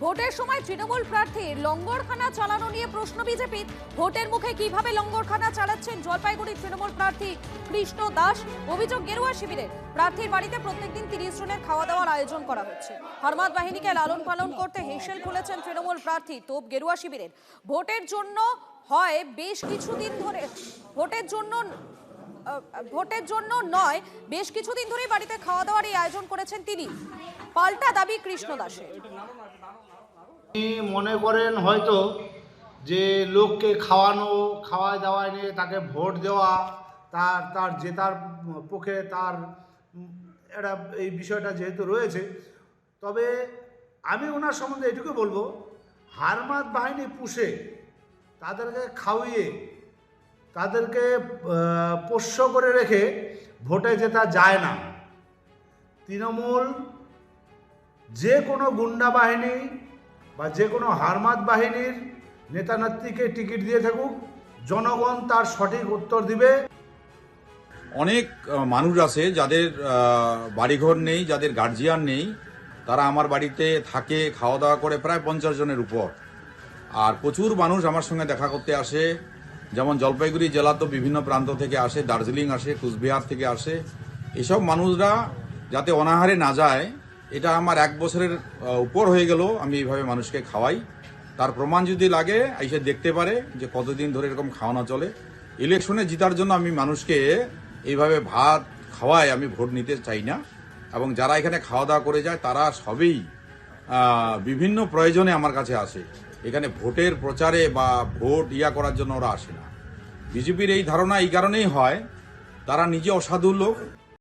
ভোটের সময় তৃণমূল প্রার্থীর লঙ্গরখানা চালানো নিয়ে প্রশ্ন বিজেপির। ভোটের মুখে কিভাবে লঙ্গরখানা চালাচ্ছেন জলপাইগুড়ির তৃণমূল প্রার্থী কৃষ্ণ দাস। অভিযোগ গেরুয়া শিবিরের। প্রার্থীর বাড়িতে প্রত্যেকদিন 30 জনের খাওয়া দাওয়ার আয়োজন করা হচ্ছে। হারমাদ বাহিনীকে লালন পালন করতে হেসেল খুলেছেন তৃণমূল প্রার্থী। তোপ গেরুয়া শিবিরের। ভোটের জন্য হয় বেশ কিছুদিন ধরে ভোটের জন্য নয়, বেশ কিছুদিন ধরেই বাড়িতে খাওয়া দাওয়ার এই আয়োজন করেছেন তিনি। পাল্টা দাবি কৃষ্ণ দাসের। মনে করেন হয়তো যে লোককে খাওয়ানো খাওয়া দাওয়া নিয়ে তাকে ভোট দেওয়া, তার জেতার পক্ষে তার একটা এই বিষয়টা যেহেতু রয়েছে, তবে আমি ওনার সম্বন্ধে এটুকু বলবো, হারমাদ বাহিনী পুষে তাদেরকে খাওয়িয়ে তাদেরকে পোষ্য করে রেখে ভোটে জেতা যায় না। তৃণমূল যে কোনো গুন্ডা বাহিনী বা যে কোনো হারমাদ বাহিনীর নেতা নেত্রীকে টিকিট দিয়ে থাকুক, জনগণ তার সঠিক উত্তর দিবে। অনেক মানুষ আছে যাদের বাড়িঘর নেই, যাদের গার্জিয়ান নেই, তারা আমার বাড়িতে থাকে, খাওয়া দাওয়া করে প্রায় 50 জনের উপর। আর প্রচুর মানুষ আমার সঙ্গে দেখা করতে আসে, যেমন জলপাইগুড়ি জেলা তো বিভিন্ন প্রান্ত থেকে আসে, দার্জিলিং আসে, কুচবিহার থেকে আসে। এসব মানুষরা যাতে অনাহারে না যায়, এটা আমার 1 বছরের উপর হয়ে গেল আমি এইভাবে মানুষকে খাওয়াই। তার প্রমাণ যদি লাগে এসে দেখতে পারে যে কতদিন ধরে এরকম খাওয়ানো চলে। ইলেকশনে জিতার জন্য আমি মানুষকে এইভাবে ভাত খাওয়াই, আমি ভোট নিতে চাই না। এবং যারা এখানে খাওয়া দাওয়া করে যায় তারা সবেই বিভিন্ন প্রয়োজনে আমার কাছে আসে। এখানে ভোটের প্রচারে বা ভোট করার জন্য ওরা আসে না। বিজেপির এই ধারণা এই কারণেই হয়, তারা নিজে অসাধু লোক,